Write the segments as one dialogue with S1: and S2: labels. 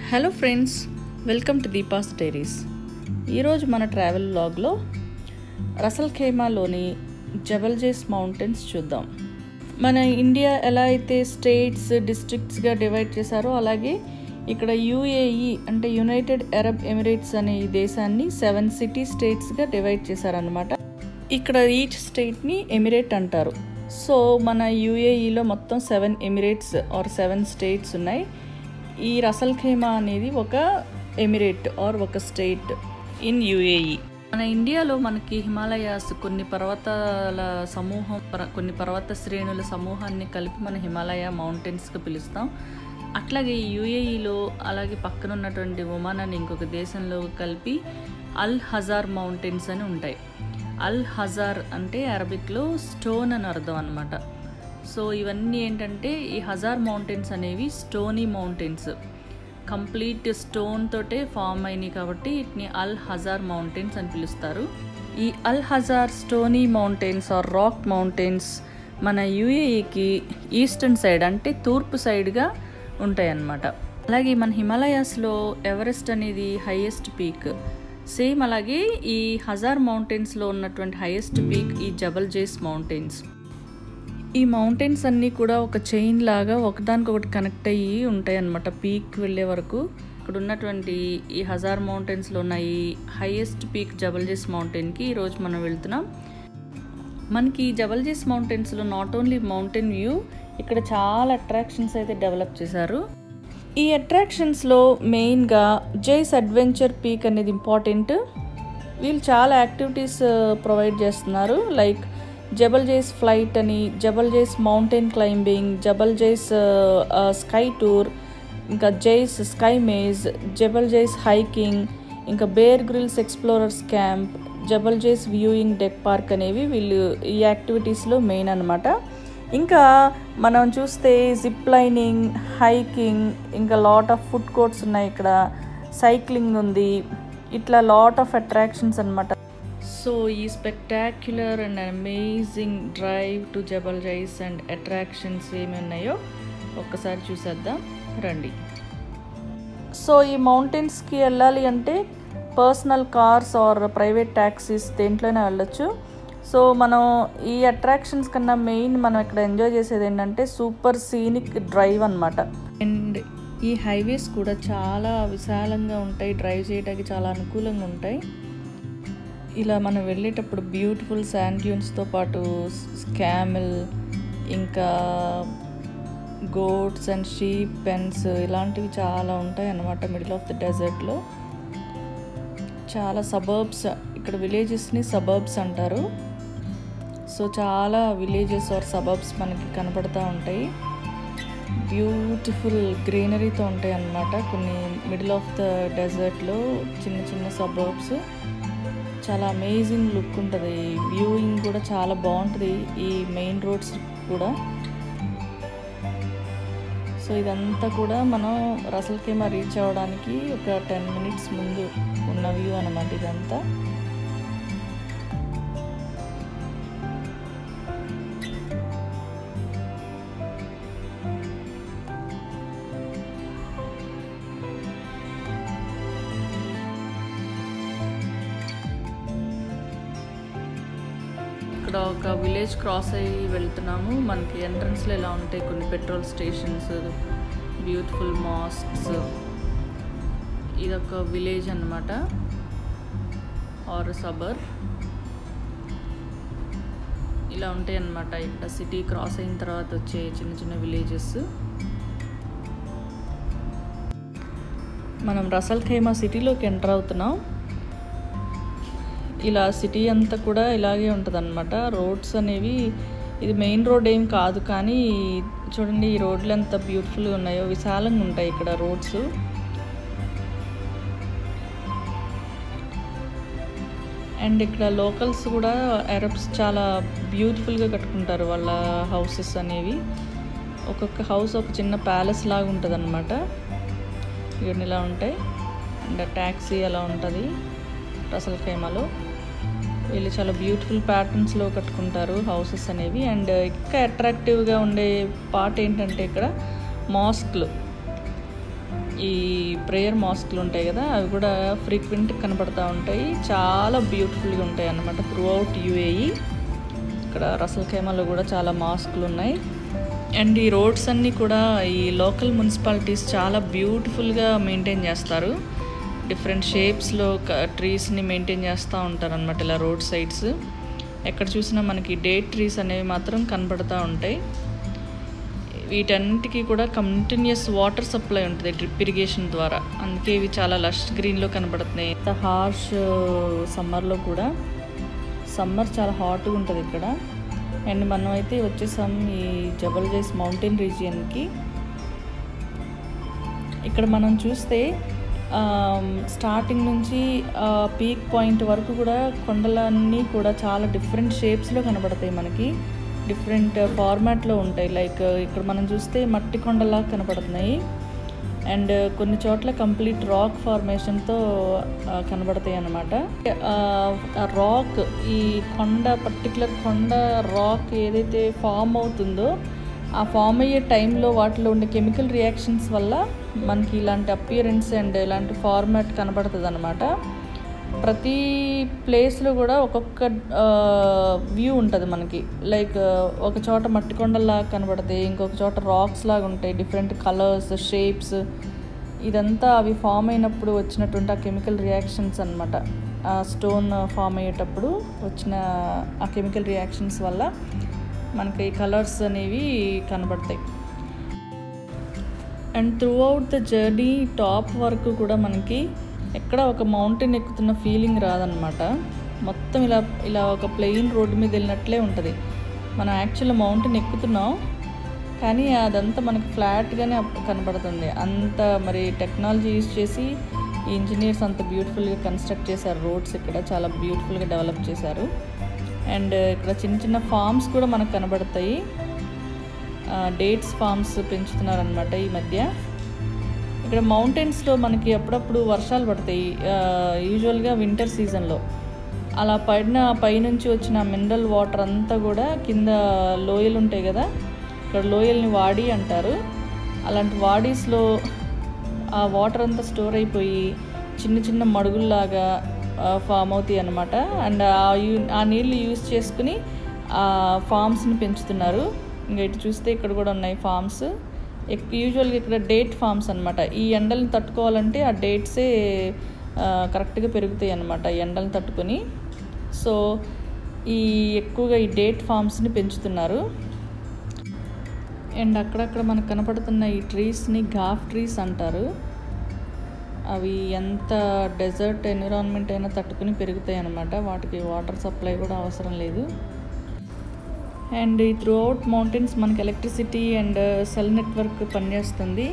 S1: Hello friends, welcome to Deepa's diaries. ఈరోజు మన travel వ్లాగ్లో రసల్ ఖైమాలోని జబల్ జైస్ మౌంటైన్స్ చూద్దాం. మన ఇండియా ఎలా అయితే స్టేట్స్ డిస్ట్రిక్ట్స్గా డివైడ్ చేశారో అలాగే ఇక్కడ యూఏఈ అంటే యునైటెడ్ అరబ్ ఎమిరేట్స్ అనే ఈ దేశాన్ని 7 సిటీ స్టేట్స్గా డివైడ్ చేశారనమాట. ఇక్కడ ఈచ్ స్టేట్ని ఎమిరేట్ అంటారు. సో మన యూఏఈలో మొత్తం 7 ఎమిరేట్స్ ఆర్ 7 స్టేట్స్ ఉన్నాయి. ఈ రసల్ ఖైమా అనేది ఒక ఎమిరేట్ ఆర్ ఒక స్టేట్ ఇన్ యూఏఈ. మన ఇండియాలో మనకి హిమాలయాస్ కొన్ని పర్వతాల సమూహం, కొన్ని పర్వత శ్రేణుల సమూహాన్ని కలిపి మన హిమాలయ మౌంటైన్స్గా పిలుస్తాం. అట్లాగే యూఏఈలో అలాగే పక్కన ఉన్నటువంటి ఒమాన్ అని ఇంకొక దేశంలో కలిపి అల్ హజార్ మౌంటైన్స్ అని ఉంటాయి. అల్ హజార్ అంటే అరబిక్లో స్టోన్ అని అర్థం అన్నమాట. సో ఇవన్నీ ఏంటంటే ఈ హజార్ మౌంటైన్స్ అనేవి స్టోనీ మౌంటైన్స్, కంప్లీట్ స్టోన్ తోటే ఫామ్ అయినాయి కాబట్టి వీటిని అల్ హజార్ మౌంటైన్స్ అని పిలుస్తారు. ఈ Al Hajar stony mountains or rock mountains మన యూఏఈకి ఈస్టర్న్ సైడ్ అంటే తూర్పు సైడ్గా ఉంటాయి అన్నమాట. అలాగే మన హిమాలయాస్లో ఎవరెస్ట్ అనేది హైయెస్ట్ పీక్. సేమ్ అలాగే ఈ హజార్ మౌంటైన్స్లో ఉన్నటువంటి హైయెస్ట్ పీక్ ఈ జబల్ జైస్ మౌంటైన్స్. ఈ మౌంటైన్స్ అన్నీ కూడా ఒక చైన్ లాగా ఒకదానికొకటి కనెక్ట్ అయ్యి ఉంటాయి అన్నమాట పీక్ వెళ్ళే వరకు. ఇక్కడ ఉన్నటువంటి ఈ హజార్ మౌంటైన్స్లో ఉన్న ఈ హైయెస్ట్ పీక్ జబల్ జైస్ మౌంటైన్కి ఈరోజు మనం వెళ్తున్నాం. మనకి ఈ జబల్ జైస్ మౌంటైన్స్లో నాట్ ఓన్లీ మౌంటైన్ వ్యూ, ఇక్కడ చాలా అట్రాక్షన్స్ అయితే డెవలప్ చేశారు. ఈ అట్రాక్షన్స్లో మెయిన్గా జైస్ అడ్వెంచర్ పీక్ అనేది ఇంపార్టెంట్. వీళ్ళు చాలా యాక్టివిటీస్ ప్రొవైడ్ చేస్తున్నారు. లైక్ జబల్ జైస్ ఫ్లైట్ అని, జబల్ జైస్ మౌంటైన్ క్లైంబింగ్, జబల్ జైస్ స్కై టూర్, ఇంకా జైస్ స్కై మేజ్, జబల్ జైస్ హైకింగ్, ఇంకా బేర్ గ్రిల్స్ ఎక్స్ప్లోరర్స్ క్యాంప్, జబల్ జైస్ వ్యూయింగ్ డెక్ పార్క్ అనేవి వీళ్ళు ఈ యాక్టివిటీస్లో మెయిన్ అనమాట. ఇంకా మనం చూస్తే జిప్ లైనింగ్, హైకింగ్, ఇంకా లాట్ ఆఫ్ ఫుడ్ కోర్ట్స్ ఉన్నాయి, ఇక్కడ సైక్లింగ్ ఉంది, ఇట్లా లాట్ ఆఫ్ అట్రాక్షన్స్ అనమాట. సో ఈ spectacular and amazing drive to Jebel Jais and attractions ఏమి ఉన్నాయో ఒక్కసారి చూసేద్దాం రండి. సో ఈ మౌంటైన్స్కి వెళ్ళాలి అంటే personal cars or private taxis దేంట్లోనే వెళ్ళొచ్చు. సో మనం ఈ అట్రాక్షన్స్ కన్నా మెయిన్ మనం ఇక్కడ ఎంజాయ్ చేసేది ఏంటంటే సూపర్ సీనిక్ డ్రైవ్ అనమాట. అండ్ ఈ హైవేస్ కూడా చాలా విశాలంగా ఉంటాయి, డ్రైవ్ చేయడానికి చాలా అనుకూలంగా ఉంటాయి. ఇలా మనం వెళ్ళేటప్పుడు బ్యూటిఫుల్ శాండ్ డ్యూన్స్తో పాటు క్యామెల్, ఇంకా గోట్స్ అండ్ షీప్ పెన్స్ ఇలాంటివి చాలా ఉంటాయి అన్నమాట. మిడిల్ ఆఫ్ ద డెజర్ట్లో చాలా సబర్బ్స్, ఇక్కడ విలేజెస్ని సబర్బ్స్ అంటారు. సో చాలా విలేజెస్ ఆర్ సబర్బ్స్ మనకి కనపడుతూ ఉంటాయి. బ్యూటిఫుల్ గ్రీనరీతో ఉంటాయి అన్నమాట. కొన్ని మిడిల్ ఆఫ్ ద డెజర్ట్లో చిన్న చిన్న సబర్బ్స్, చాలా అమేజింగ్ లుక్ ఉంటుంది. వ్యూయింగ్ కూడా చాలా బాగుంటుంది ఈ మెయిన్ రోడ్స్ కూడా. సో ఇదంతా కూడా మనం రసల్ ఖైమా రీచ్ అవ్వడానికి ఒక 10 minutes ముందు ఉన్న వ్యూ అన్నమాట ఇదంతా. ఇక్కడ ఒక విలేజ్ క్రాస్ అయ్యి వెళ్తున్నాము. మనకి ఎంట్రన్స్లో ఇలా ఉంటాయి కొన్ని పెట్రోల్ స్టేషన్స్, బ్యూటిఫుల్ మాస్క్స్. ఇదొక విలేజ్ అన్నమాట ఆర్ సబర్. ఇలా ఉంటాయి అన్నమాట ఇక్కడ సిటీ క్రాస్ అయిన తర్వాత వచ్చే చిన్న చిన్న విలేజెస్. మనం రసల్ ఖైమా సిటీలోకి ఎంటర్ అవుతున్నాం. ఇలా సిటీ అంతా కూడా ఇలాగే ఉంటుంది అన్నమాట. రోడ్స్ అనేవి, ఇది మెయిన్ రోడ్ ఏం కాదు కానీ చూడండి ఈ రోడ్లు ఎంత బ్యూటిఫుల్గా ఉన్నాయో, విశాలంగా ఉంటాయి ఇక్కడ రోడ్స్. అండ్ ఇక్కడ లోకల్స్ కూడా అరబ్స్ చాలా బ్యూటిఫుల్గా కట్టుకుంటారు వాళ్ళ హౌసెస్ అనేవి. ఒక్కొక్క హౌస్ ఒక చిన్న ప్యాలెస్ లాగా ఉంటుంది అన్నమాట. ఇవన్నీ ఇలా ఉంటాయి. అండ్ ట్యాక్సీ అలా ఉంటుంది రసల్ ఖైమాలో. వీళ్ళు చాలా బ్యూటిఫుల్ ప్యాటర్న్స్లో కట్టుకుంటారు హౌసెస్ అనేవి. అండ్ ఇంకా అట్రాక్టివ్గా ఉండే పార్ట్ ఏంటంటే ఇక్కడ మాస్క్లు. ఈ ప్రేయర్ మాస్క్లు ఉంటాయి కదా, అవి కూడా ఫ్రీక్వెంట్ కనపడతా ఉంటాయి. చాలా బ్యూటిఫుల్గా ఉంటాయి అన్నమాట త్రూ అవుట్ యూఏఈ. ఇక్కడ రసల్ ఖైమాలో కూడా చాలా మాస్క్లు ఉన్నాయి. అండ్ ఈ రోడ్స్ అన్నీ కూడా ఈ లోకల్ మున్సిపాలిటీస్ చాలా బ్యూటిఫుల్గా మెయింటైన్ చేస్తారు. డిఫరెంట్ షేప్స్లో ట్రీస్ని మెయింటైన్ చేస్తూ ఉంటారు అనమాట ఇలా రోడ్ సైడ్స్. ఎక్కడ చూసినా మనకి డేట్ ట్రీస్ అనేవి మాత్రం కనపడతా ఉంటాయి. వీటన్నిటికీ కూడా కంటిన్యూస్ వాటర్ సప్లై ఉంటుంది డ్రిప్ ఇరిగేషన్ ద్వారా, అందుకే ఇవి చాలా లష్ గ్రీన్లో కనపడుతున్నాయి. హార్ష్ సమ్మర్లో కూడా, సమ్మర్ చాలా హాట్గా ఉంటుంది ఇక్కడ. అండ్ మనం అయితే వచ్చేసాం ఈ జబల్ జైస్ మౌంటైన్ రీజియన్కి. ఇక్కడ మనం చూస్తే స్టార్టింగ్ నుంచి పీక్ పాయింట్ వరకు కూడా కొండలన్నీ కూడా చాలా డిఫరెంట్ షేప్స్లో కనబడతాయి మనకి, డిఫరెంట్ ఫార్మాట్లో ఉంటాయి. లైక్ ఇక్కడ మనం చూస్తే మట్టి కొండలా కనపడుతున్నాయి. అండ్ కొన్ని చోట్ల కంప్లీట్ రాక్ ఫార్మేషన్తో కనబడతాయి అన్నమాట. రాక్, ఈ కొండ పర్టికులర్ కొండ రాక్ ఏదైతే ఫామ్ అవుతుందో ఆ ఫామ్ అయ్యే టైంలో వాటిలో ఉండే కెమికల్ రియాక్షన్స్ వల్ల మనకి ఇలాంటి అపియరెన్స్ అండ్ ఇలాంటి ఫార్మాట్ కనబడుతుంది అన్నమాట. ప్రతి ప్లేస్లో కూడా ఒక్కొక్క వ్యూ ఉంటుంది మనకి. లైక్ ఒక చోట మట్టి కొండల్లాగా కనబడతాయి, ఇంకొక చోట రాక్స్ లాగా ఉంటాయి, డిఫరెంట్ కలర్స్, షేప్స్. ఇదంతా అవి ఫామ్ అయినప్పుడు వచ్చినటువంటి ఆ కెమికల్ రియాక్షన్స్ అన్నమాట. ఆ స్టోన్ ఫామ్ అయ్యేటప్పుడు వచ్చిన ఆ కెమికల్ రియాక్షన్స్ వల్ల మనకి కలర్స్ అనేవి కనబడతాయి. And through out the journey top వరకు కూడా మనకి ఎక్కడ ఒక మౌంటైన్ ఎక్కుతున్న ఫీలింగ్ రాదనమాట. మొత్తం ఇలా ఒక ప్లెయిన్ రోడ్డు మీద వెళ్ళినట్లే ఉంటుంది. మనం యాక్చువల్గా మౌంటైన్ ఎక్కుతున్నాం కానీ అదంతా మనకి ఫ్లాట్గానే కనబడుతుంది. అంత మరి టెక్నాలజీ యూజ్ చేసి ఈ ఇంజనీర్స్ అంత బ్యూటిఫుల్గా కన్స్ట్రక్ట్ చేశారు రోడ్స్. ఇక్కడ చాలా బ్యూటిఫుల్గా డెవలప్ చేశారు. అండ్ ఇక్కడ చిన్న చిన్న ఫార్మ్స్ కూడా మనకు కనబడతాయి. డేట్స్ ఫార్మ్స్ పెంచుతున్నారనమాట ఈ మధ్య. ఇక్కడ మౌంటైన్స్లో మనకి అప్పుడప్పుడు వర్షాలు పడతాయి, యూజువల్గా వింటర్ సీజన్లో. అలా పడిన పైనుంచి వచ్చిన మినరల్ వాటర్ అంతా కూడా కింద లోయలు ఉంటాయి కదా, ఇక్కడ లోయల్ని వాడి అంటారు. అలాంటి వాడీస్లో ఆ వాటర్ అంతా స్టోర్ అయిపోయి చిన్న చిన్న మడుగుల్లాగా ఫామ్ అవుతాయి అన్నమాట. అండ్ ఆ నీళ్ళు యూజ్ చేసుకుని ఆ ఫామ్స్ని పెంచుతున్నారు. ఇంకా ఇటు చూస్తే ఇక్కడ కూడా ఉన్నాయి ఫామ్స్. యూజువల్గా ఇక్కడ డేట్ ఫామ్స్ అనమాట. ఈ ఎండలను తట్టుకోవాలంటే ఆ డేట్సే కరెక్ట్గా పెరుగుతాయి అన్నమాట ఎండలను తట్టుకొని. సో ఎక్కువగా ఈ డేట్ ఫామ్స్ని పెంచుతున్నారు. అండ్ అక్కడక్కడ మనకు కనపడుతున్న ఈ ట్రీస్ని గాఫ్ ట్రీస్ అంటారు. అవి ఎంత డెజర్ట్ ఎన్విరాన్మెంట్ అయినా తట్టుకుని పెరుగుతాయి అన్నమాట. వాటికి వాటర్ సప్లై కూడా అవసరం లేదు. అండ్ ఈ త్రూ అవుట్ మౌంటైన్స్ మనకి ఎలక్ట్రిసిటీ అండ్ సెల్ నెట్వర్క్ పనిచేస్తుంది.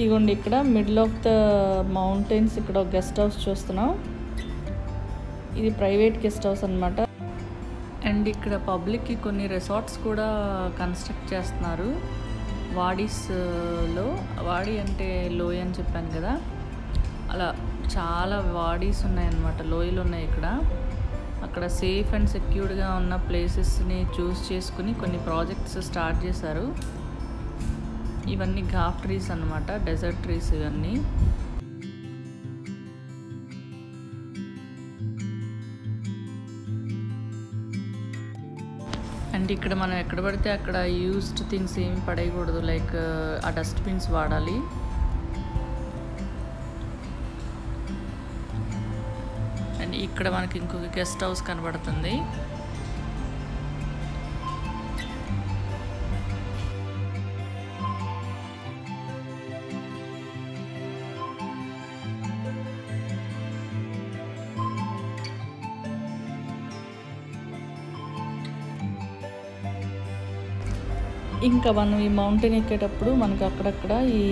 S1: ఇగోండి ఇక్కడ మిడిల్ ఆఫ్ ద మౌంటైన్స్ ఇక్కడ ఒక గెస్ట్ హౌస్ చూస్తున్నాం. ఇది ప్రైవేట్ గెస్ట్ హౌస్ అనమాట. అండ్ ఇక్కడ పబ్లిక్కి కొన్ని రిసార్ట్స్ కూడా కన్స్ట్రక్ట్ చేస్తున్నారు వాడీస్లో. వాడీ అంటే లోయ అని చెప్పాను కదా, అలా చాలా వాడీస్ ఉన్నాయన్నమాట, లోయలు ఉన్నాయి ఇక్కడ. అక్కడ సేఫ్ అండ్ సెక్యూర్డ్గా ఉన్న ప్లేసెస్ని చూస్ చేసుకుని కొన్ని ప్రాజెక్ట్స్ స్టార్ట్ చేశారు. ఇవన్నీ గాఫ్ ట్రీస్ అన్నమాట, డెజర్ట్ ట్రీస్ ఇవన్నీ. అండ్ ఇక్కడ మనం ఎక్కడ పడితే అక్కడ యూజ్డ్ థింగ్స్ ఏమి పడేయకూడదు, లైక్ ఆ డస్ట్బిన్స్ వాడాలి. అండ్ ఇక్కడ మనకి ఇంకొక గెస్ట్ హౌస్ కనబడుతుంది. ఇంకా మనం ఈ మౌంటైన్ ఎక్కేటప్పుడు మనకు అక్కడక్కడ ఈ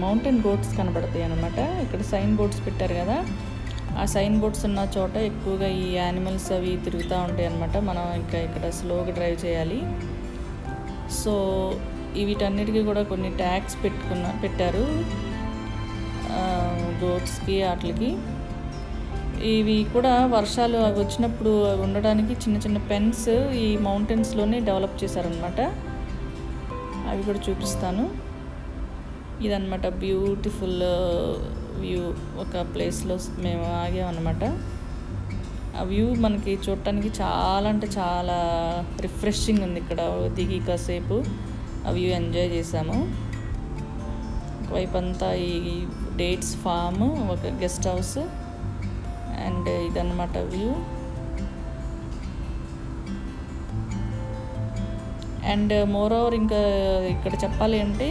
S1: మౌంటైన్ గోట్స్ కనబడతాయి అన్నమాట. ఇక్కడ సైన్ బోర్డ్స్ పెట్టారు కదా, ఆ సైన్ బోర్డ్స్ ఉన్న చోట ఎక్కువగా ఈ యానిమల్స్ అవి తిరుగుతూ ఉంటాయి అన్నమాట. మనం ఇంకా ఇక్కడ స్లోగా డ్రైవ్ చేయాలి. సో వీటన్నిటికీ కూడా కొన్ని ట్యాగ్స్ పెట్టారు గోట్స్కి వాటికి. ఇవి కూడా వర్షాలు అవి వచ్చినప్పుడు అవి ఉండడానికి చిన్న చిన్న పెన్స్ ఈ మౌంటైన్స్లోనే డెవలప్ చేశారనమాట. అవి కూడా చూపిస్తాను. ఇదన్నమాట బ్యూటిఫుల్ వ్యూ. ఒక ప్లేస్లో మేము ఆగామన్నమాట. ఆ వ్యూ మనకి చూడటానికి చాలా అంటే చాలా రిఫ్రెషింగ్ ఉంది. ఇక్కడ దిగి కాసేపు ఆ వ్యూ ఎంజాయ్ చేసాము. ఒకవైపు అంతా ఈ డేట్స్ ఫామ్, ఒక గెస్ట్ హౌస్, అండ్ ఇదన్నమాట వ్యూ. అండ్ మోర్ ఓవర్ ఇంకా ఇక్కడ చెప్పాలి అంటే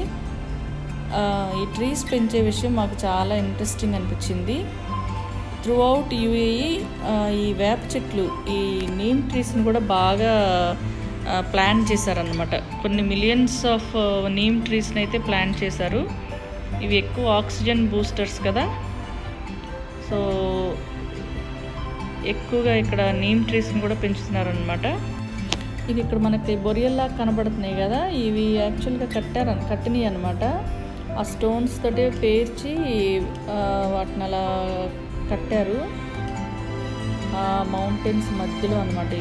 S1: ఈ ట్రీస్ పెంచే విషయం మాకు చాలా ఇంట్రెస్టింగ్ అనిపించింది. త్రూ అవుట్ యూఏఈ ఈ వేప చెట్లు, ఈ నీమ్ ట్రీస్ని కూడా బాగా ప్లాంట్ చేశారనమాట. కొన్ని మిలియన్స్ ఆఫ్ నీమ్ ట్రీస్ని అయితే ప్లాంట్ చేశారు. ఇవి ఎక్కువ ఆక్సిజన్ బూస్టర్స్ కదా, సో ఎక్కువగా ఇక్కడ నీమ్ ట్రీస్ని కూడా పెంచుతున్నారనమాట. ఇవి ఇక్కడ మనకి బొరియల్లా కనబడుతున్నాయి కదా, ఇవి యాక్చువల్గా కట్టినవి అనమాట. ఆ స్టోన్స్ తోటే పేర్చి వాటిని అలా కట్టారు ఆ మౌంటైన్స్ మధ్యలో అనమాట.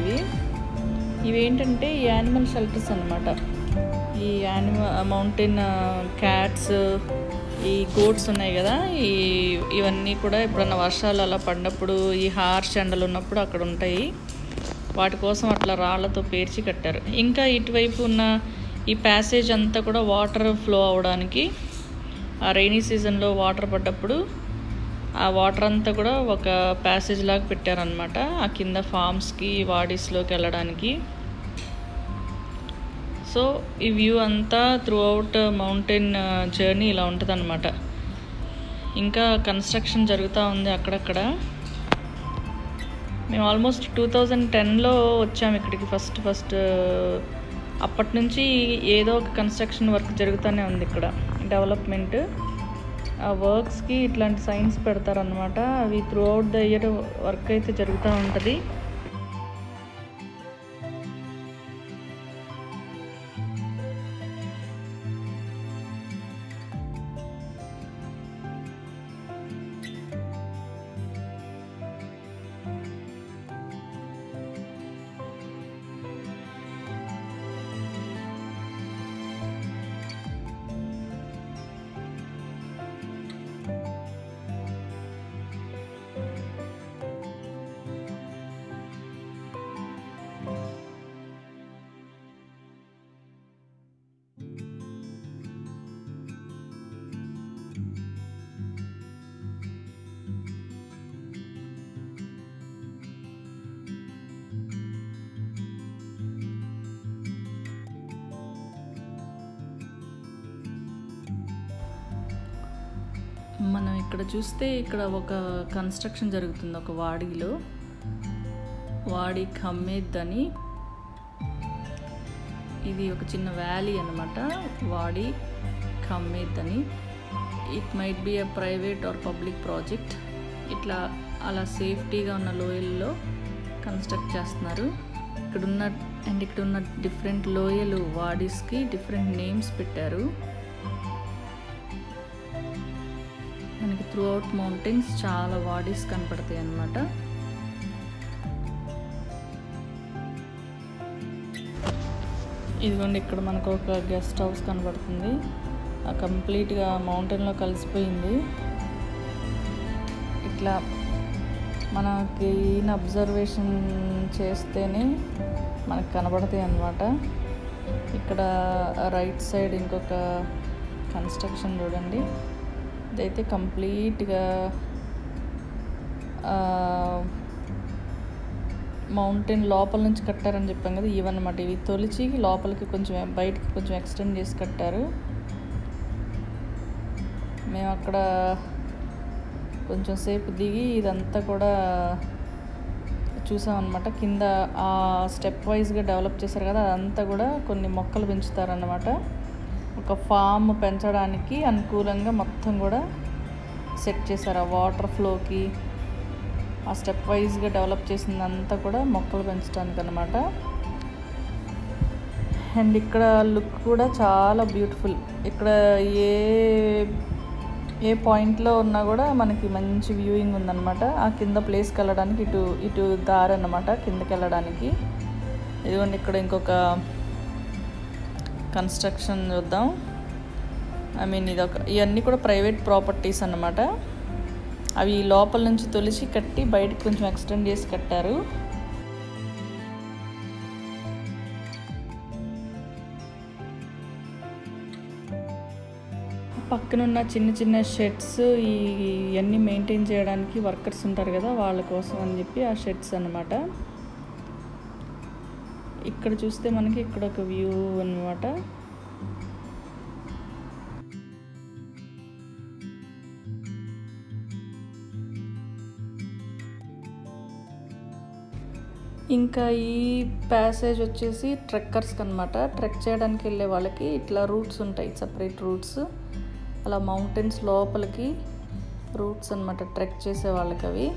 S1: ఇవి ఏంటంటే ఈ యానిమల్ షెల్టర్స్ అనమాట. ఈ మౌంటైన్ క్యాట్స్, ఈ గోట్స్ ఉన్నాయి కదా, ఇవన్నీ కూడా ఎప్పుడన్నా వర్షాలు అలా పడినప్పుడు, ఈ హార్ష్ ఎండలు ఉన్నప్పుడు అక్కడ ఉంటాయి. వాటి కోసం అట్లా రాళ్లతో పేర్చి కట్టారు. ఇంకా ఇటువైపు ఉన్న ఈ ప్యాసేజ్ అంతా కూడా వాటర్ ఫ్లో అవడానికి, ఆ రైనీ సీజన్లో వాటర్ పడ్డప్పుడు ఆ వాటర్ అంతా కూడా ఒక ప్యాసేజ్ లాగా పెట్టారనమాట. ఆ కింద ఫార్మ్స్కి, వాడీస్లోకి వెళ్ళడానికి. సో ఈ వ్యూ అంతా త్రూ అవుట్ మౌంటైన్ జర్నీ ఇలా ఉంటుంది అనమాట. ఇంకా కన్స్ట్రక్షన్ జరుగుతూ ఉంది అక్కడక్కడ. మేము ఆల్మోస్ట్ 2010లో వచ్చాము ఇక్కడికి ఫస్ట్. అప్పటి నుంచి ఏదో ఒక కన్స్ట్రక్షన్ వర్క్ జరుగుతూనే ఉంది ఇక్కడ, డెవలప్మెంట్. ఆ వర్క్స్కి ఇట్లాంటి సైన్స్ పెడతారనమాట. అవి through out the year work అయితే జరుగుతూ ఉంటుంది. మనం ఇక్కడ చూస్తే ఇక్కడ ఒక కన్స్ట్రక్షన్ జరుగుతుంది ఒక వాడీలో. వాడీ ఖమ్మేద్ అని, ఇది ఒక చిన్న వ్యాలీ అనమాట. వాడీ ఖమ్మేద్ అని. It might be a private or public project. ఇట్లా అలా సేఫ్టీగా ఉన్న లోయల్లో కన్స్ట్రక్ట్ చేస్తున్నారు. ఇక్కడున్న డిఫరెంట్ లోయలు, వాడీస్కి డిఫరెంట్ నేమ్స్ పెట్టారు. మనకి త్రూ అవుట్ మౌంటైన్స్ చాలా వాడీస్ కనపడతాయి అన్నమాట. ఇదిగోండి ఇక్కడ మనకు ఒక గెస్ట్ హౌస్ కనబడుతుంది. కంప్లీట్గా మౌంటైన్లో కలిసిపోయింది. ఇట్లా మనకి అబ్జర్వేషన్ చేస్తేనే మనకు కనబడతాయి అన్నమాట. ఇక్కడ రైట్ సైడ్ ఇంకొక కన్స్ట్రక్షన్ చూడండి. ఇదైతే కంప్లీట్గా మౌంటైన్ లోపల నుంచి కట్టారని చెప్పాం కదా, ఇవన్నమాట. ఇవి తొలిచి లోపలికి కొంచెం బయటికి కొంచెం ఎక్స్టెండ్ చేసి కట్టారు. మేము అక్కడ కొంచెం సేపు దిగి ఇదంతా కూడా చూసామన్నమాట. కింద ఆ స్టెప్ వైజ్గా డెవలప్ చేశారు కదా, అదంతా కూడా కొన్ని మొక్కలు పెంచుతారన్నమాట. ఒక ఫామ్ పెంచడానికి అనుకూలంగా మొత్తం కూడా సెట్ చేశారు. ఆ వాటర్ ఫ్లోకి ఆ స్టెప్ వైజ్గా డెవలప్ చేసిందంతా కూడా మొక్కలు పెంచడానికి అన్నమాట. అండ్ ఇక్కడ లుక్ కూడా చాలా బ్యూటిఫుల్. ఇక్కడ ఏ పాయింట్లో ఉన్నా కూడా మనకి మంచి వ్యూయింగ్ ఉందన్నమాట. ఆ కింద ప్లేస్కి వెళ్ళడానికి ఇటు దారి అన్నమాట కిందకి వెళ్ళడానికి. ఇదిగోండి ఇక్కడ ఇంకొక కన్స్ట్రక్షన్ చూద్దాం. ఇవన్నీ కూడా ప్రైవేట్ ప్రాపర్టీస్ అన్నమాట. అవి లోపల నుంచి తొలిచి కట్టి బయటకు కొంచెం ఎక్స్టెండ్ చేసి కట్టారు. పక్కనున్న చిన్న చిన్న షెడ్స్ ఇవన్నీ మెయింటైన్ చేయడానికి వర్కర్స్ ఉంటారు కదా, వాళ్ళ కోసం అని చెప్పి ఆ షెడ్స్ అన్నమాట. ఇక్కడ చూస్తే మనకి ఇక్కడ ఒక వ్యూ అన్నమాట. ఇంకా ఈ ప్యాసేజ్ వచ్చేసి ట్రెక్కర్స్కి అనమాట. ట్రెక్ చేయడానికి వెళ్ళే వాళ్ళకి ఇట్లా రూట్స్ ఉంటాయి, సపరేట్ రూట్స్. అలా మౌంటైన్స్ లోపలికి రూట్స్ అనమాట ట్రెక్ చేసే వాళ్ళకి అవి.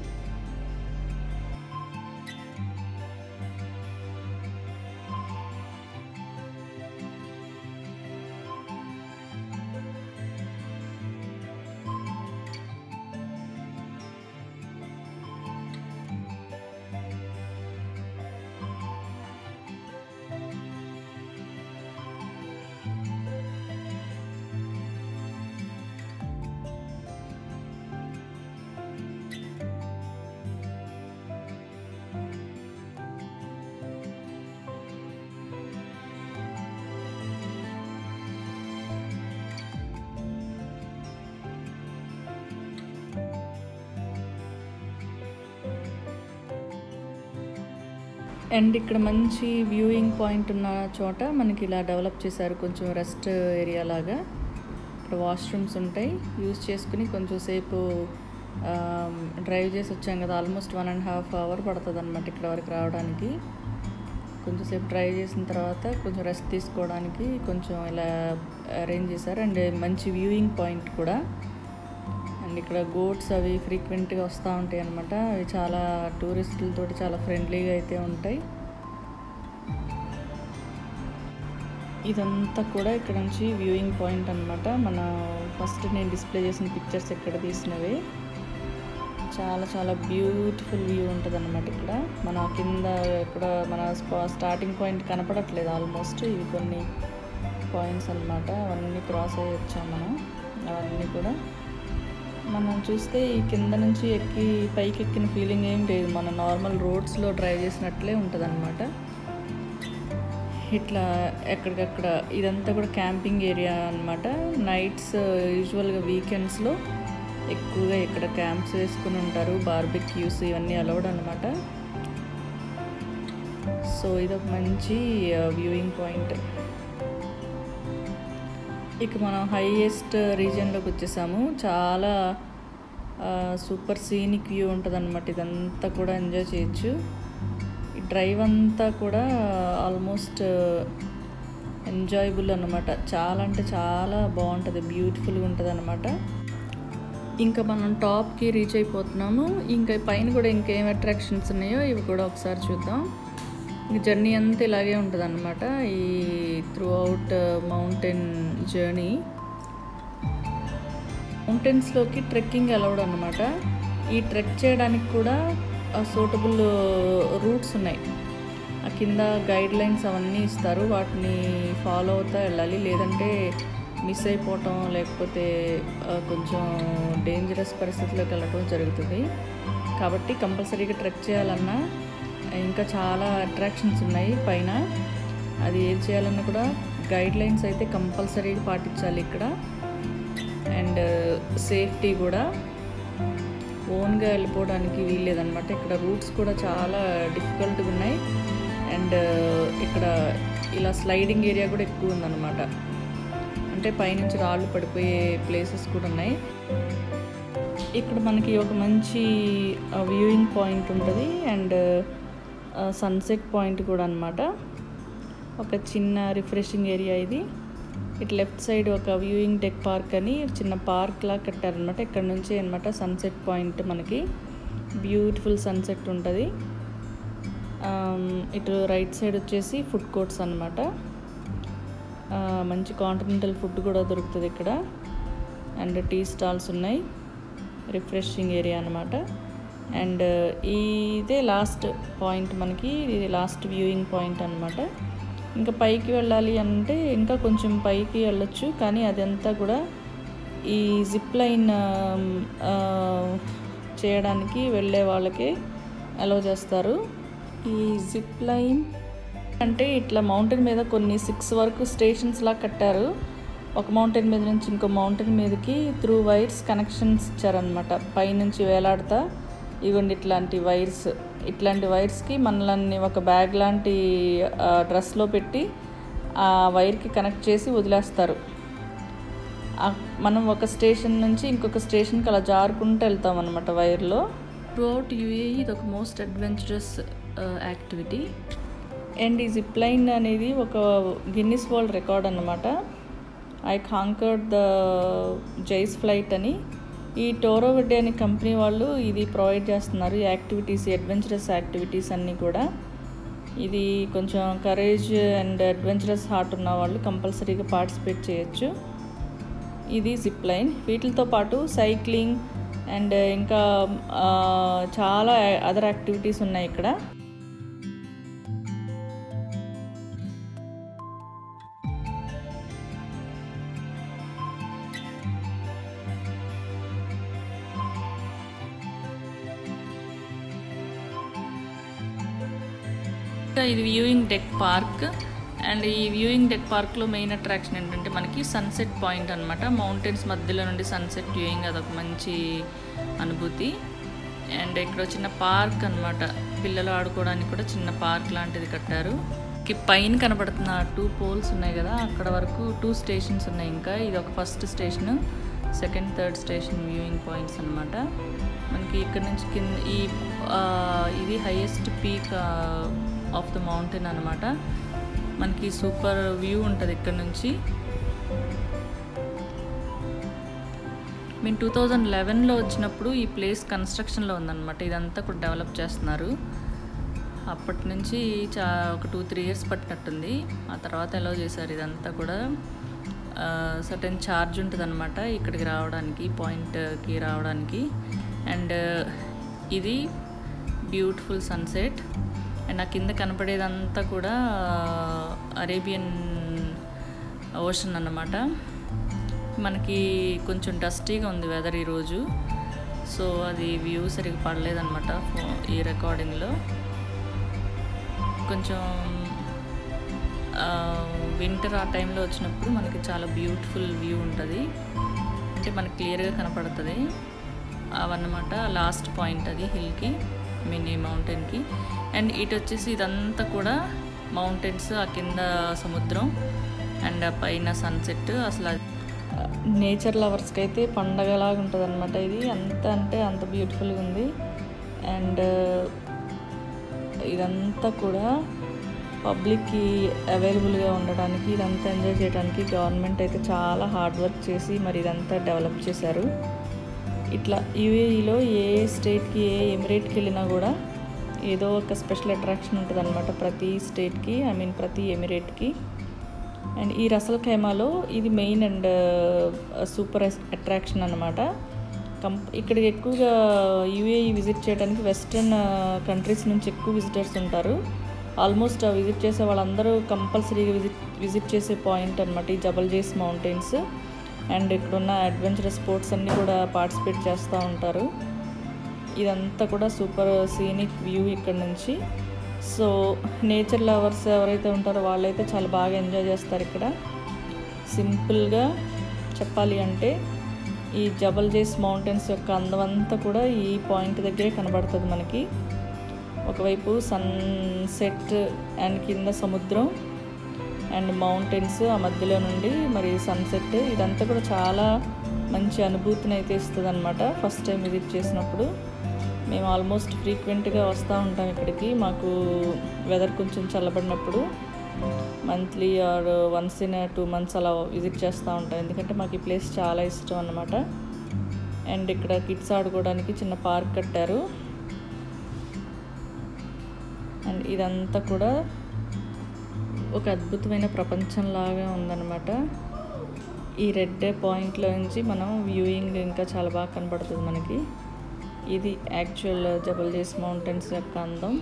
S1: అండ్ ఇక్కడ మంచి వ్యూయింగ్ పాయింట్ ఉన్న చోట మనకి ఇలా డెవలప్ చేశారు, కొంచెం రెస్ట్ ఏరియా లాగా. ఇక్కడ వాష్రూమ్స్ ఉంటాయి, యూజ్ చేసుకుని కొంచెం సేపు డ్రైవ్ చేసి వచ్చాం కదా, ఆల్మోస్ట్ 1.5 hours పడుతుంది అనమాట ఇక్కడ వరకు రావడానికి. కొంచెం సేపు డ్రైవ్ చేసిన తర్వాత కొంచెం రెస్ట్ తీసుకోవడానికి కొంచెం ఇలా అరేంజ్ చేశారు. అండ్ మంచి వ్యూయింగ్ పాయింట్ కూడా. అండ్ ఇక్కడ గోట్స్ అవి ఫ్రీక్వెంట్గా వస్తూ ఉంటాయి అన్నమాట. అవి చాలా టూరిస్టులతో చాలా ఫ్రెండ్లీగా అయితే ఉంటాయి. ఇదంతా కూడా ఇక్కడ నుంచి వ్యూయింగ్ పాయింట్ అన్నమాట. మన ఫస్ట్ నేను డిస్ప్లే చేసిన పిక్చర్స్ ఇక్కడ తీసినవి. చాలా చాలా బ్యూటిఫుల్ వ్యూ ఉంటుంది అన్నమాట ఇక్కడ. మన కింద ఇక్కడ మన స్టార్టింగ్ పాయింట్ కనపడట్లేదు ఆల్మోస్ట్. ఇవి కొన్ని పాయింట్స్ అన్నమాట, అవన్నీ క్రాస్ అయ్యి వచ్చాం మనం. అవన్నీ కూడా మనం చూస్తే ఈ కింద నుంచి పైకి ఎక్కిన ఫీలింగ్ ఏం లేదు, మన నార్మల్ రోడ్స్లో డ్రైవ్ చేసినట్లే ఉంటుంది అన్నమాట. ఇట్లా ఎక్కడికక్కడ ఇదంతా కూడా క్యాంపింగ్ ఏరియా అన్నమాట. నైట్స్ యూజువల్గా వీకెండ్స్లో ఎక్కువగా ఇక్కడ క్యాంప్స్ వేసుకుని ఉంటారు. బార్బెక్యూస్ ఇవన్నీ అలౌడ్ అన్నమాట. సో ఇదొక మంచి వ్యూయింగ్ పాయింట్. ఇక మనం హైయెస్ట్ రీజియన్లోకి వచ్చేసాము. చాలా సూపర్ సీనిక్ వ్యూ ఉంటుంది అన్నమాట. ఇదంతా కూడా ఎంజాయ్ చేయొచ్చు. ఈ డ్రైవ్ అంతా కూడా ఆల్మోస్ట్ ఎంజాయబుల్ అన్నమాట. చాలా అంటే చాలా బాగుంటుంది, బ్యూటిఫుల్గా ఉంటుంది అన్నమాట. ఇంకా మనం టాప్కి రీచ్ అయిపోతున్నాము. ఇంకా పైన కూడా ఇంకేం అట్రాక్షన్స్ ఉన్నాయో ఇవి కూడా ఒకసారి చూద్దాం. ఈ జర్నీ అంతా ఇలాగే ఉంటుంది అన్నమాట. ఈ త్రూ అవుట్ మౌంటైన్ జర్నీ. మౌంటైన్స్లోకి ట్రెక్కింగ్ అలౌడ్ అన్నమాట. ఈ ట్రెక్ చేయడానికి కూడా సూటబుల్ రూట్స్ ఉన్నాయి. ఆ కింద గైడ్ లైన్స్ అవన్నీ ఇస్తారు, వాటిని ఫాలో అవుతా వెళ్ళాలి. లేదంటే మిస్ అయిపోవటం, లేకపోతే కొంచెం డేంజరస్ పరిస్థితుల్లోకి వెళ్ళటం జరుగుతుంది. కాబట్టి కంపల్సరీగా ట్రెక్ చేయాలన్నా ఇంకా చాలా అట్రాక్షన్స్ ఉన్నాయి పైన. అది ఏం చేయాలన్నా కూడా గైడ్ లైన్స్ అయితే కంపల్సరీగా పాటించాలి ఇక్కడ. అండ్ సేఫ్టీ కూడా, ఓన్గా వెళ్ళిపోవడానికి వీల్లేదన్నమాట. ఇక్కడ రూట్స్ కూడా చాలా డిఫికల్ట్గా ఉన్నాయి. అండ్ ఇక్కడ ఇలా స్లైడింగ్ ఏరియా కూడా ఎక్కువ ఉందన్నమాట. అంటే పైనుంచి రాళ్ళు పడిపోయే ప్లేసెస్ కూడా ఉన్నాయి. ఇక్కడ మనకి ఒక మంచి వ్యూయింగ్ పాయింట్ ఉంటుంది. అండ్ సన్సెట్ పాయింట్ కూడా అన్నమాట. ఒక చిన్న రిఫ్రెషింగ్ ఏరియా ఇది. ఇటు లెఫ్ట్ సైడ్ ఒక వ్యూయింగ్ డెక్ పార్క్ అని చిన్న పార్క్ లా కట్టారనమాట. ఇక్కడ నుంచి అనమాట సన్సెట్ పాయింట్ మనకి. బ్యూటిఫుల్ సన్సెట్ ఉంటుంది. ఇటు రైట్ సైడ్ వచ్చేసి ఫుడ్ కోర్ట్స్ అన్నమాట. మంచి కాంటినెంటల్ ఫుడ్ కూడా దొరుకుతుంది ఇక్కడ. అండ్ టీ స్టాల్స్ ఉన్నాయి, రిఫ్రెషింగ్ ఏరియా అన్నమాట. అండ్ ఇదే లాస్ట్ పాయింట్, మనకి ఇది లాస్ట్ వ్యూయింగ్ పాయింట్ అన్నమాట. ఇంకా పైకి వెళ్ళాలి అంటే ఇంకా కొంచెం పైకి వెళ్ళొచ్చు, కానీ అదంతా కూడా ఈ జిప్ లైన్ చేయడానికి వెళ్ళే వాళ్ళకి అలౌ చేస్తారు. ఈ జిప్ లైన్ అంటే ఇట్లా మౌంటైన్ మీద కొన్ని 6 వరకు స్టేషన్స్ లా కట్టారు. ఒక మౌంటైన్ మీద నుంచి ఇంకో మౌంటైన్ మీదకి త్రూ వైర్స్ కనెక్షన్స్ ఇచ్చారనమాట. పైనుంచి వేలాడుతా ఇవ్వండి ఇట్లాంటి వైర్స్కి మనల్ని ఒక బ్యాగ్ లాంటి డ్రెస్లో పెట్టి ఆ వైర్కి కనెక్ట్ చేసి వదిలేస్తారు. మనం ఒక స్టేషన్ నుంచి ఇంకొక స్టేషన్కి అలా జారుకుంటూ వెళ్తాం అనమాట వైర్లో. త్రూఅవుట్ యూఏఈ ఇది ఒక మోస్ట్ అడ్వెంచరస్ యాక్టివిటీ. అండ్ ఈ జిప్ లైన్ అనేది ఒక గిన్నిస్ వరల్డ్ రికార్డ్ అన్నమాట. I conquered the Jain flight అని. ఈ టోరో వెడ్డే అనే కంపెనీ వాళ్ళు ఇది ప్రొవైడ్ చేస్తున్నారు. ఈ యాక్టివిటీస్, అడ్వెంచరస్ యాక్టివిటీస్ అన్నీ కూడా. ఇది కొంచెం కరేజ్ అండ్ అడ్వెంచరస్ హార్ట్ ఉన్న వాళ్ళు కంపల్సరీగా పార్టిసిపేట్ చేయొచ్చు. ఇది జిప్ లైన్. వీటితో పాటు సైక్లింగ్ అండ్ ఇంకా చాలా అదర్ యాక్టివిటీస్ ఉన్నాయి ఇక్కడ. ఇది వ్యూయింగ్ డెక్ పార్క్. అండ్ ఈ వ్యూయింగ్ డెక్ పార్క్లో మెయిన్ అట్రాక్షన్ ఏంటంటే మనకి సన్సెట్ పాయింట్ అనమాట. మౌంటైన్స్ మధ్యలో నుండి సన్సెట్ వ్యూయింగ్ అదొక మంచి అనుభూతి. అండ్ ఇక్కడ చిన్న పార్క్ అనమాట, పిల్లలు ఆడుకోవడానికి కూడా చిన్న పార్క్ లాంటిది కట్టారు. పైన కనబడుతున్న 2 పోల్స్ ఉన్నాయి కదా, అక్కడ వరకు 2 స్టేషన్స్ ఉన్నాయి. ఇంకా ఇది ఒక first station, second, third station viewing points అనమాట. మనకి ఇక్కడ నుంచి కింద ఇది highest peak of the mountain అనమాట. మనకి సూపర్ వ్యూ ఉంటుంది ఇక్కడ నుంచి. మేము 2011లో వచ్చినప్పుడు ఈ ప్లేస్ కన్స్ట్రక్షన్లో ఉందన్నమాట. ఇదంతా కూడా డెవలప్ చేస్తున్నారు. అప్పటి నుంచి ఒక 2-3 ఇయర్స్ పట్టినట్టుంది. ఆ తర్వాత అలౌ చేశారు ఇదంతా కూడా. సర్టెన్ ఛార్జ్ ఉంటుంది అనమాట ఇక్కడికి రావడానికి, పాయింట్కి రావడానికి. అండ్ ఇది బ్యూటిఫుల్ సన్సెట్. అండ్ ఆ కింద కనపడేదంతా కూడా అరేబియన్ ఓషన్ అన్నమాట. మనకి కొంచెం డస్టీగా ఉంది వెదర్ ఈరోజు, సో అది వ్యూ సరిగ్గా పడలేదన్నమాట ఈ రికార్డింగ్లో. కొంచెం వింటర్ ఆ టైంలో వచ్చినప్పుడు మనకి చాలా బ్యూటిఫుల్ వ్యూ ఉంటుంది, అంటే మనకి క్లియర్గా కనపడుతుంది. అవన్నమాట లాస్ట్ పాయింట్ అది హిల్కి, మినీ మౌంటైన్కి. అండ్ ఇటు వచ్చేసి ఇదంతా కూడా మౌంటైన్స్, ఆ కింద సముద్రం అండ్ ఆ పైన సన్సెట్. అసలు నేచర్ లవర్స్కి అయితే పండగలాగా ఉంటుంది అనమాట ఇది. అంటే అంత బ్యూటిఫుల్గా ఉంది. అండ్ ఇదంతా కూడా పబ్లిక్కి అవైలబుల్గా ఉండడానికి, ఇదంతా ఎంజాయ్ చేయడానికి గవర్నమెంట్ అయితే చాలా హార్డ్ వర్క్ చేసి మరి ఇదంతా డెవలప్ చేశారు. ఇట్లా యూఏఈలో ఏ స్టేట్కి, ఏ ఎమిరేట్కి వెళ్ళినా కూడా ఏదో ఒక స్పెషల్ అట్రాక్షన్ ఉంటుంది అనమాట ప్రతి స్టేట్కి, ప్రతి ఎమిరేట్కి. అండ్ ఈ రసల్ ఖైమాలో ఇది మెయిన్ అండ్ సూపర్ అట్రాక్షన్ అనమాట. ఇక్కడికి ఎక్కువగా యూఏఈ విజిట్ చేయడానికి వెస్ట్రన్ కంట్రీస్ నుంచి ఎక్కువ విజిటర్స్ ఉంటారు. ఆల్మోస్ట్ విజిట్ చేసే వాళ్ళందరూ కంపల్సరీగా విజిట్ చేసే పాయింట్ అనమాట ఈ జబల్ జైస్ మౌంటైన్స్. అండ్ ఇక్కడున్న అడ్వెంచరస్ స్పోర్ట్స్ అన్నీ కూడా పార్టిసిపేట్ చేస్తూ ఉంటారు. ఇదంతా కూడా సూపర్ సీనిక్ వ్యూ ఇక్కడ నుంచి. సో నేచర్ లవర్స్ ఎవరైతే ఉంటారో వాళ్ళైతే చాలా బాగా ఎంజాయ్ చేస్తారు ఇక్కడ. సింపుల్గా చెప్పాలి అంటే ఈ జబల్ జైస్ మౌంటైన్స్ యొక్క అందం అంతా కూడా ఈ పాయింట్ దగ్గరే కనబడుతుంది మనకి. ఒకవైపు సన్సెట్ అండ్ కింద సముద్రం అండ్ మౌంటైన్స్, ఆ మధ్యలో నుండి మరి సన్సెట్. ఇదంతా కూడా చాలా మంచి అనుభూతిని అయితే ఇస్తుంది అనమాట. ఫస్ట్ టైం విజిట్ చేసినప్పుడు మేము ఆల్మోస్ట్ ఫ్రీక్వెంట్గా వస్తూ ఉంటాం ఇక్కడికి. మాకు వెదర్ కొంచెం చల్లబడినప్పుడు monthly or once in 2 months అలా విజిట్ చేస్తూ ఉంటాం, ఎందుకంటే మాకు ఈ ప్లేస్ చాలా ఇష్టం అన్నమాట. అండ్ ఇక్కడ కిడ్స్ ఆడుకోవడానికి చిన్న పార్క్ కట్టారు. అండ్ ఇదంతా కూడా ఒక అద్భుతమైన ప్రపంచంలాగా ఉందన్నమాట. ఈ రెడ్ పాయింట్లో నుంచి మనం వ్యూయింగ్ ఇంకా చాలా బాగా కనబడుతుంది మనకి. ఇది యాక్చువల్ జబల్జేస్ మౌంటైన్స్ యొక్క అందం.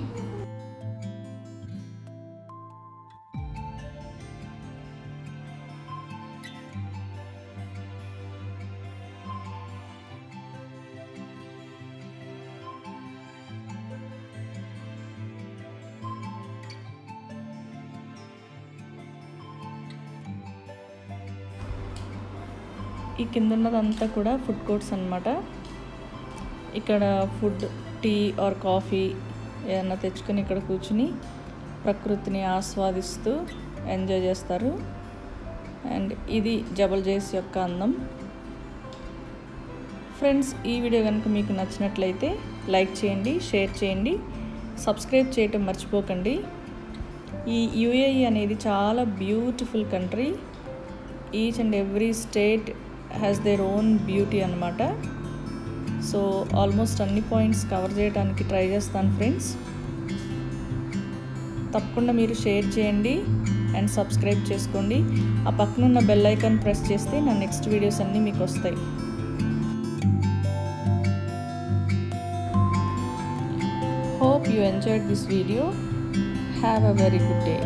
S1: ఈ కింద ఉన్నదంతా కూడా ఫుడ్ కోర్ట్స్ అన్నమాట. ఇక్కడ ఫుడ్, టీ ఆర్ కాఫీ ఏదైనా తెచ్చుకొని ఇక్కడ కూర్చుని ప్రకృతిని ఆస్వాదిస్తూ ఎంజాయ్ చేస్తారు. అండ్ ఇది జబల్జేస్ యొక్క అందం. ఫ్రెండ్స్, ఈ వీడియో కనుక మీకు నచ్చినట్లయితే లైక్ చేయండి, షేర్ చేయండి, సబ్స్క్రైబ్ చేయటం మర్చిపోకండి. ఈ యుఏఈ అనేది చాలా beautiful country. Each and every state has their own beauty అన్నమాట. సో ఆల్మోస్ట్ అన్ని పాయింట్స్ కవర్ చేయడానికి ట్రై చేస్తాను ఫ్రెండ్స్. తప్పకుండా మీరు షేర్ చేయండి అండ్ సబ్స్క్రైబ్ చేసుకోండి. ఆ పక్కన ఉన్న బెల్ ఐకాన్ ప్రెస్ చేస్తే నా నెక్స్ట్ వీడియోస్ అన్నీ మీకు వస్తాయి. Hope you enjoyed this video. Have a very good day.